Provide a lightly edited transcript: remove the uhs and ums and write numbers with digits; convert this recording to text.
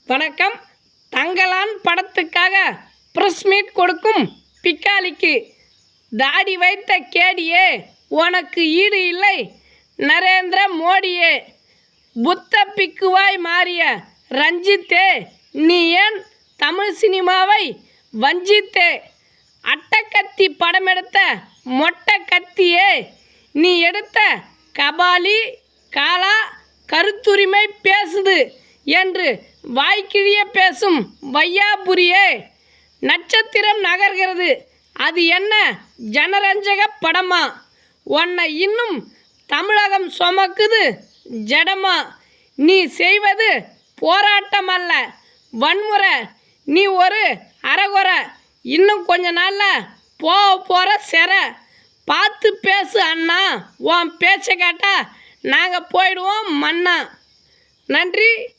வணக்கம். தங்கலான் படத்துக்காக press meet கொடுக்கும் பிக்காலிக்கு தாடி வைத்த கேடியே உனக்கு ஈடு இல்லை நரேந்திர மோடியே. புத்த பிக்குவாய் மாறிய ரஞ்சித்தே நீ ஏன் தமிழ் சினிமாவை வஞ்சித்தே. அட்டக்கத்தி படமெடுத்த மொட்டை கத்தியே நீ எடுத்த கபாலி காலா கருத்துரிமை பேசுது என்று வாய்க்கிழிய பேசும் வையாபுரியே. நட்சத்திரம் நகர்கிறது அது என்ன ஜனரஞ்சக படமா? உன்னை இன்னும் தமிழகம் சுமக்குது ஜடமா? நீ செய்வது போராட்டம் அல்ல வன்முறை. நீ ஒரு அறகுறை. இன்னும் கொஞ்ச நாளில் போகிற சிறை. பார்த்து பேசு அண்ணா. உன் பேச்சை கேட்டால் நாங்கள் போயிடுவோம் மண்ணா. நன்றி.